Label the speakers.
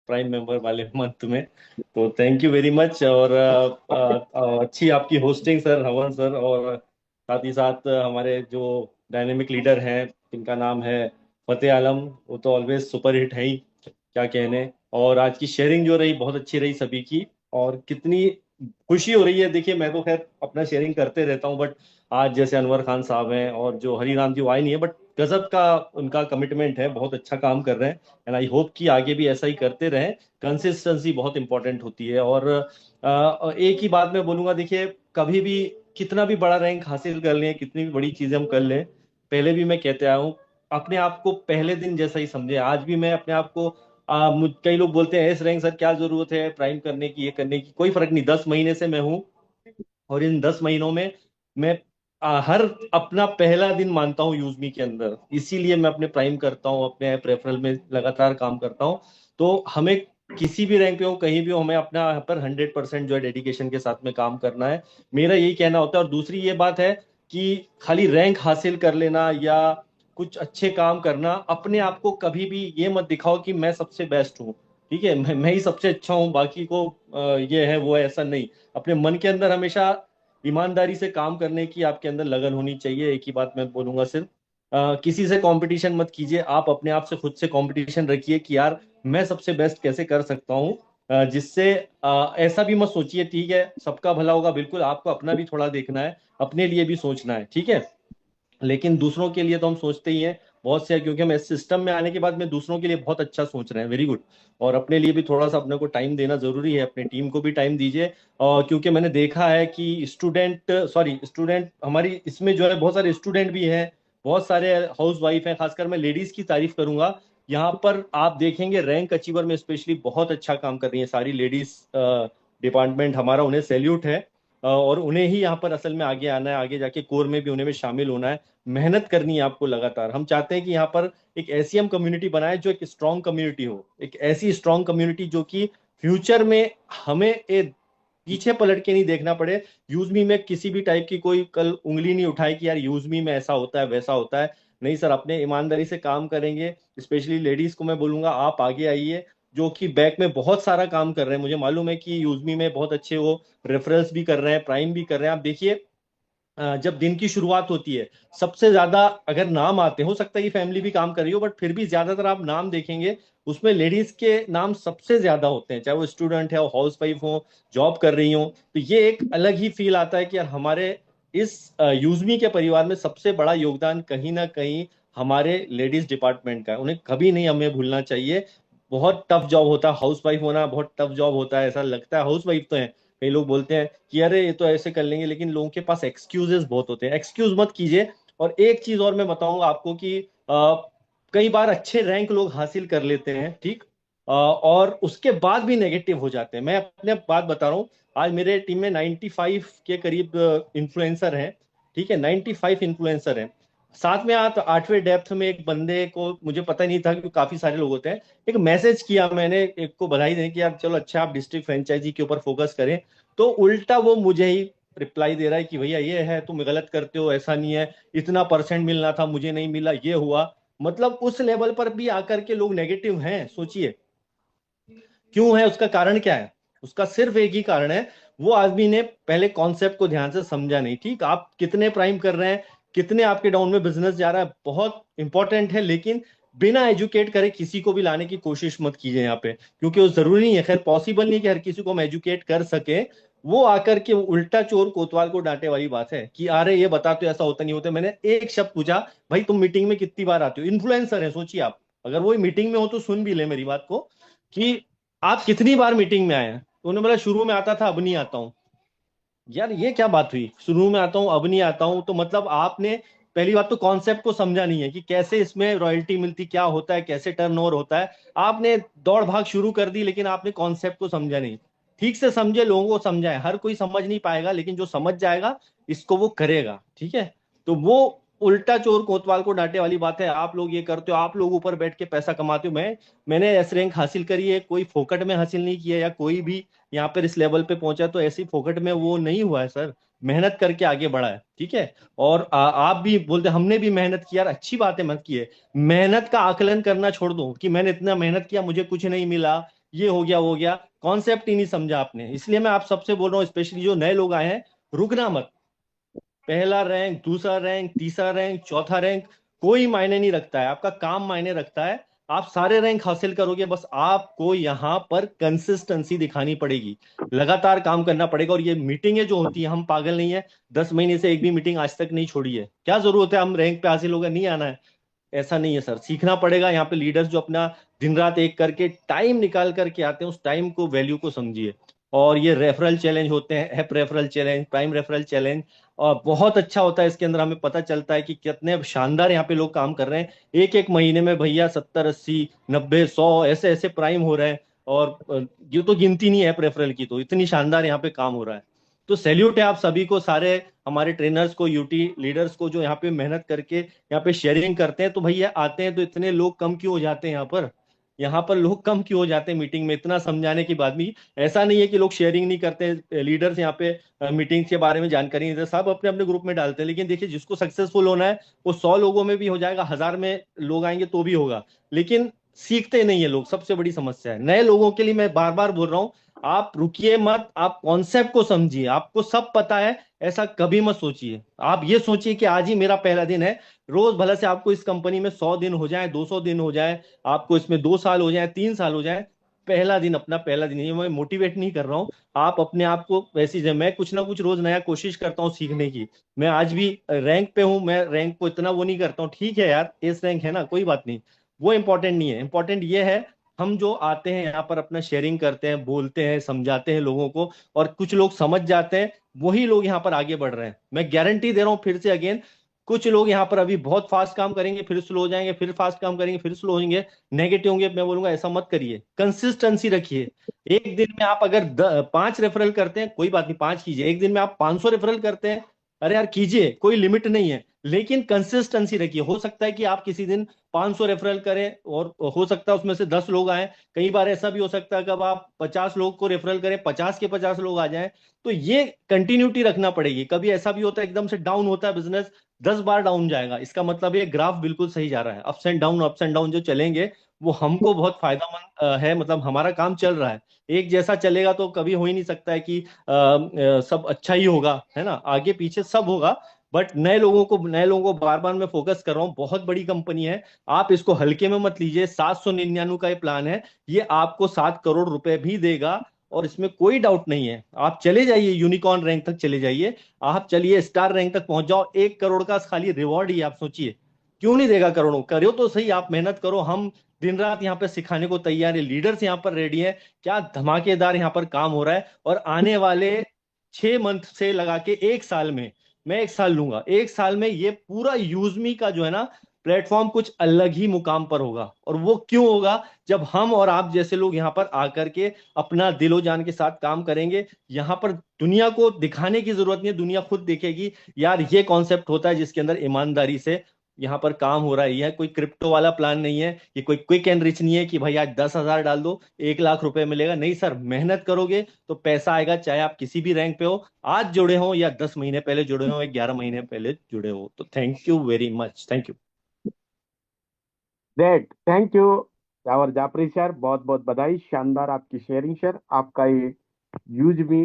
Speaker 1: Prime member वाले month में। तो थैंक यू वेरी मच। और अच्छी आपकी होस्टिंग सर, हवन सर। और साथ ही साथ हमारे जो डायनेमिक लीडर हैं जिनका नाम है फतेह आलम, वो तो ऑलवेज सुपर हिट है ही, क्या कहने। और आज की शेयरिंग जो रही बहुत अच्छी रही सभी की। और कितनी खुशी हो रही है, देखिए मैं तो खैर अपना शेयरिंग करते रहता हूँ, बट आज जैसे अनवर खान साहब हैं और जो हरिराम जी, वो आए नहीं है, बट गजब का उनका कमिटमेंट है, बहुत अच्छा काम कर रहे हैं। एंड आई होप कि आगे भी ऐसा ही करते रहें। कंसिस्टेंसी बहुत इंपॉर्टेंट होती है। और एक ही बात मैं बोलूंगा, देखिए कभी भी कितना भी बड़ा रैंक हासिल कर लें, कितनी भी बड़ी चीजें हम कर लें, पहले भी मैं कहते आया हूँ, अपने आप को पहले दिन जैसा ही समझे। आज भी मैं अपने आप को कई लोग बोलते हैं एस रैंक सर, क्या जरूरत है प्राइम करने की, ये करने की, कोई फर्क नहीं। 10 महीने से मैं हूँ, और इन 10 महीनों में मैं हर अपना पहला दिन मानता हूँ यूजमी के अंदर, इसीलिए मैं अपने प्राइम करता हूँ, अपने रेफरल में लगातार काम करता हूँ। तो हमें किसी भी रैंक पे हो, कहीं भी हो, हमें अपना यहाँ पर 100% जो है डेडिकेशन के साथ में काम करना है, मेरा यही कहना होता है। और दूसरी ये बात है कि खाली रैंक हासिल कर लेना या कुछ अच्छे काम करना, अपने आप को कभी भी ये मत दिखाओ कि मैं सबसे बेस्ट हूँ, ठीक है, मैं ही सबसे अच्छा हूँ, बाकी को ये है वो है, ऐसा नहीं। अपने मन के अंदर हमेशा ईमानदारी से काम करने की आपके अंदर लगन होनी चाहिए। एक ही बात मैं बोलूंगा सिर्फ, किसी से कंपटीशन मत कीजिए, आप अपने आप से खुद से कंपटीशन रखिए कि यार मैं सबसे बेस्ट कैसे कर सकता हूँ। जिससे ऐसा भी मत सोचिए, ठीक है सबका भला होगा, बिल्कुल आपको अपना भी थोड़ा देखना है, अपने लिए भी सोचना है, ठीक है। लेकिन दूसरों के लिए तो हम सोचते ही हैं बहुत से, क्योंकि हम इस सिस्टम में आने के बाद में दूसरों के लिए बहुत अच्छा सोच रहे हैं, वेरी गुड। और अपने लिए भी थोड़ा सा अपने को टाइम देना जरूरी है, अपने टीम को भी टाइम दीजिए। और क्योंकि मैंने देखा है कि स्टूडेंट हमारी इसमें जो है, बहुत सारे स्टूडेंट भी हैं, बहुत सारे हाउस वाइफ हैं, खासकर मैं लेडीज की तारीफ करूंगा। यहाँ पर आप देखेंगे रैंक अचीवर में स्पेशली बहुत अच्छा काम कर रही है सारी लेडीज। डिपार्टमेंट हमारा उन्हें सैल्यूट है। और उन्हें ही यहाँ पर असल में आगे आना है, आगे जाके कोर में भी उन्हें में शामिल होना है, मेहनत करनी है आपको लगातार। हम चाहते हैं कि यहाँ पर एक ऐसी हम कम्युनिटी बनाए जो एक स्ट्रांग कम्युनिटी हो, एक ऐसी स्ट्रांग कम्युनिटी जो कि फ्यूचर में हमें पीछे पलट के नहीं देखना पड़े। यूजमी में किसी भी टाइप की कोई कल उंगली नहीं उठाए कि यार यूजमी में ऐसा होता है वैसा होता है। नहीं सर, अपने ईमानदारी से काम करेंगे। स्पेशली लेडीज को मैं बोलूंगा, आप आगे आइए, जो कि बैक में बहुत सारा काम कर रहे हैं। मुझे मालूम है कि यूजमी में बहुत अच्छे वो रेफरल्स भी कर रहे हैं, प्राइम भी कर रहे हैं। आप देखिए, जब दिन की शुरुआत होती है, सबसे ज्यादा अगर नाम आते हैं, हो सकता है कि फैमिली भी काम कर रही हो, बट फिर भी ज्यादातर आप नाम देखेंगे उसमें लेडीज के नाम सबसे ज्यादा होते हैं, चाहे वो स्टूडेंट है, हाउस वाइफ हो, जॉब कर रही हो। तो ये एक अलग ही फील आता है कि यार हमारे इस यूजमी के परिवार में सबसे बड़ा योगदान कहीं ना कहीं हमारे लेडीज डिपार्टमेंट का है। उन्हें कभी नहीं हमें भूलना चाहिए। बहुत टफ जॉब होता है हाउस वाइफ होना, बहुत टफ जॉब होता है, ऐसा लगता है हाउस वाइफ तो है। कई लोग बोलते हैं कि अरे ये तो ऐसे कर लेंगे, लेकिन लोगों के पास एक्सक्यूजेस बहुत होते हैं, एक्सक्यूज मत कीजिए। और एक चीज और मैं बताऊंगा आपको कि कई बार अच्छे रैंक लोग हासिल कर लेते हैं, ठीक, और उसके बाद भी नेगेटिव हो जाते हैं। मैं अपने बात बता रहा हूँ, आज मेरे टीम में 95 के करीब इन्फ्लुएंसर हैं, ठीक है, 95 इन्फ्लुएंसर हैं। साथ में आप 8वें डेप्थ में एक बंदे को, मुझे पता नहीं था कि काफी सारे लोग होते हैं, एक मैसेज किया मैंने, एक को बधाई देने की, यार चलो अच्छा आप डिस्ट्रिक्ट फ्रेंचाइजी के ऊपर फोकस करें। तो उल्टा वो मुझे ही रिप्लाई दे रहा है कि भैया ये है, तुम गलत करते हो, ऐसा नहीं है, इतना परसेंट मिलना था मुझे नहीं मिला, ये हुआ। मतलब उस लेवल पर भी आकर के लोग नेगेटिव हैं, सोचिए क्यों है, उसका कारण क्या है। उसका सिर्फ एक ही कारण है, वो आदमी ने पहले कॉन्सेप्ट को ध्यान से समझा नहीं। ठीक, आप कितने प्राइम कर रहे हैं, कितने आपके डाउन में बिजनेस जा रहा है, बहुत इंपॉर्टेंट है, लेकिन बिना एजुकेट करे किसी को भी लाने की कोशिश मत कीजिए यहाँ पे, क्योंकि वो जरूरी नहीं है, खैर पॉसिबल नहीं है कि हर किसी को हम एजुकेट कर सके। वो आकर के उल्टा चोर कोतवाल को डांटे वाली बात है कि अरे ये बता तो ऐसा होता नहीं होता। मैंने एक शब्द पूछा, भाई तुम मीटिंग में कितनी बार आते हो, इन्फ्लुएंसर है, सोचिए आप, अगर वो मीटिंग में हो तो सुन भी ले मेरी बात को, कि आप कितनी बार मीटिंग में आए हैं। तो उन्होंने बोला शुरू में आता था, अब नहीं आता हूँ। यार ये क्या बात हुई, शुरू में आता हूँ अब नहीं आता हूँ, तो मतलब आपने पहली बात तो कॉन्सेप्ट को समझा नहीं है कि कैसे इसमें रॉयल्टी मिलती, क्या होता है, कैसे टर्नओवर होता है। आपने दौड़ भाग शुरू कर दी, लेकिन आपने कॉन्सेप्ट को समझा नहीं। ठीक से समझे, लोगों को समझाए, हर कोई समझ नहीं पाएगा, लेकिन जो समझ जाएगा इसको वो करेगा, ठीक है। तो वो उल्टा चोर कोतवाल को डांटे वाली बात है। आप लोग ये करते हो, आप लोग ऊपर बैठ के पैसा कमाते हो। मैंने एस रैंक हासिल करी है, कोई फोकट में हासिल नहीं किया, या कोई भी यहाँ पर इस लेवल पे पहुंचा तो ऐसी फोकट में वो नहीं हुआ है सर, मेहनत करके आगे बढ़ा है, ठीक है। और आप भी बोलते हमने भी मेहनत की, यार अच्छी बात है, मत किए। मेहनत का आकलन करना छोड़ दो कि मैंने इतना मेहनत किया मुझे कुछ नहीं मिला, ये हो गया वो हो गया, कॉन्सेप्ट ही नहीं समझा आपने। इसलिए मैं आप सबसे बोल रहा हूँ, स्पेशली जो नए लोग आए हैं, रुकना मत। पहला रैंक, दूसरा रैंक, तीसरा रैंक, चौथा रैंक, कोई मायने नहीं रखता है, आपका काम मायने रखता है। आप सारे रैंक हासिल करोगे, बस आपको यहाँ पर कंसिस्टेंसी दिखानी पड़ेगी, लगातार काम करना पड़ेगा। और ये मीटिंगें जो होती है, हम पागल नहीं है, 10 महीने से एक भी मीटिंग आज तक नहीं छोड़ी है। क्या जरूरत है हम रैंक पे हासिल होगा नहीं आना है? ऐसा नहीं है सर, सीखना पड़ेगा। यहाँ पे लीडर्स जो अपना दिन रात एक करके टाइम निकाल करके आते हैं, उस टाइम को, वैल्यू को समझिए। और ये रेफरल चैलेंज होते हैं, app referral challenge, prime referral challenge, और बहुत अच्छा होता है। इसके अंदर हमें पता चलता है कि कितने शानदार यहाँ पे लोग काम कर रहे हैं। एक एक महीने में भैया 70, 80, 90, 100 ऐसे ऐसे प्राइम हो रहे हैं। और ये तो गिनती नहीं है ऐप रेफरल की, तो इतनी शानदार यहाँ पे काम हो रहा है। तो सैल्यूट है आप सभी को, सारे हमारे ट्रेनर्स को, यूटी लीडर्स को, जो यहाँ पे मेहनत करके यहाँ पे शेयरिंग करते हैं। तो भैया आते हैं तो इतने लोग कम क्यों हो जाते हैं यहाँ पर? यहाँ पर लोग कम क्यों हो जाते हैं मीटिंग में, इतना समझाने के बाद भी? ऐसा नहीं है कि लोग शेयरिंग नहीं करते, लीडर्स यहाँ पे मीटिंग के बारे में जानकारी नहीं देते, सब अपने अपने ग्रुप में डालते हैं। लेकिन देखिए, जिसको सक्सेसफुल होना है वो 100 लोगों में भी हो जाएगा, 1000 में लोग आएंगे तो भी होगा। लेकिन सीखते नहीं है लोग, सबसे बड़ी समस्या है। नए लोगों के लिए मैं बार बार बोल रहा हूँ, आप रुकिए मत, आप कॉन्सेप्ट को समझिए। आपको सब पता है ऐसा कभी मत सोचिए। आप ये सोचिए कि आज ही मेरा पहला दिन है। रोज भले से आपको इस कंपनी में 100 दिन हो जाए, 200 दिन हो जाए, आपको इसमें 2 साल हो जाए, 3 साल हो जाए, पहला दिन अपना पहला दिन। ये मैं मोटिवेट नहीं कर रहा हूँ, आप अपने आप को वैसी जगह, मैं कुछ ना कुछ रोज नया कोशिश करता हूँ सीखने की। मैं आज भी रैंक पे हूँ, मैं रैंक को इतना वो नहीं करता हूँ, ठीक है यार, एस रैंक है ना, कोई बात नहीं। वो इंपॉर्टेंट नहीं है, इंपॉर्टेंट ये है, हम जो आते हैं यहाँ पर अपना शेयरिंग करते हैं, बोलते हैं, समझाते हैं लोगों को, और कुछ लोग समझ जाते हैं, वही लोग यहाँ पर आगे बढ़ रहे हैं। मैं गारंटी दे रहा हूँ फिर से अगेन, कुछ लोग यहाँ पर अभी बहुत फास्ट काम करेंगे, फिर स्लो हो जाएंगे, फिर फास्ट काम करेंगे, फिर स्लो होंगे, नेगेटिव होंगे। मैं बोलूंगा ऐसा मत करिए, कंसिस्टेंसी रखिए। एक दिन में आप अगर 5 रेफरल करते हैं, कोई बात नहीं, 5 कीजिए। एक दिन में आप 500 रेफरल करते हैं, अरे यार कीजिए, कोई लिमिट नहीं है। लेकिन कंसिस्टेंसी रखिए। हो सकता है कि आप किसी दिन 500 रेफरल करें और हो सकता है उसमें से 10 लोग आए। कई बार ऐसा भी हो सकता है कि अब आप 50 लोग को रेफरल करें, 50 के 50 लोग आ जाएं। तो ये कंटिन्यूटी रखना पड़ेगी। कभी ऐसा भी होता है एकदम से डाउन होता है बिजनेस, 10 बार डाउन जाएगा, इसका मतलब ये ग्राफ बिल्कुल सही जा रहा है। अप्स एंड डाउन जो चलेंगे, वो हमको बहुत फायदेमंद है, मतलब हमारा काम चल रहा है। एक जैसा चलेगा तो कभी हो ही नहीं सकता है कि सब अच्छा ही होगा, है ना, आगे पीछे सब होगा। बट नए लोगों को बार बार मैं फोकस कर रहा हूँ, बहुत बड़ी कंपनी है, आप इसको हल्के में मत लीजिए। 799 का ये प्लान है, ये आपको 7 करोड़ रुपए भी देगा, और इसमें कोई डाउट नहीं है। आप चले जाइए, यूनिकॉर्न रैंक तक चले जाइए, आप चलिए स्टार रैंक तक पहुंच जाओ। 1 करोड़ का खाली रिवॉर्ड ही, आप सोचिए, क्यों नहीं देगा करोड़ों? करो तो सही, आप मेहनत करो, हम दिन रात यहाँ पे सिखाने को तैयार है, लीडर्स यहाँ पर रेडी है। क्या धमाकेदार यहाँ पर काम हो रहा है। और आने वाले 6 मंथ से लगा के 1 साल में, मैं 1 साल लूंगा, 1 साल में ये पूरा यूजमी का जो है ना प्लेटफॉर्म कुछ अलग ही मुकाम पर होगा। और वो क्यों होगा? जब हम और आप जैसे लोग यहाँ पर आकर के अपना दिलो जान के साथ काम करेंगे। यहाँ पर दुनिया को दिखाने की जरूरत नहीं है, दुनिया खुद देखेगी यार ये कॉन्सेप्ट होता है जिसके अंदर ईमानदारी से यहाँ पर काम हो रहा है। यह कोई क्रिप्टो वाला प्लान नहीं है, ये कोई क्विक एंड रिच नहीं है कि भाई आज 10,000 डाल दो 1 लाख रुपए मिलेगा। नहीं सर, मेहनत करोगे तो पैसा आएगा, चाहे आप किसी भी रैंक पे हो, आज जुड़े हो या 10 महीने पहले जुड़े हो या 11 महीने पहले जुड़े हो। तो thank you very much, thank you.
Speaker 2: Great, thank you. और जाफरी सर, बहुत बहुत बधाई, शानदार आपकी शेयरिंग सर। आपका ये यूज भी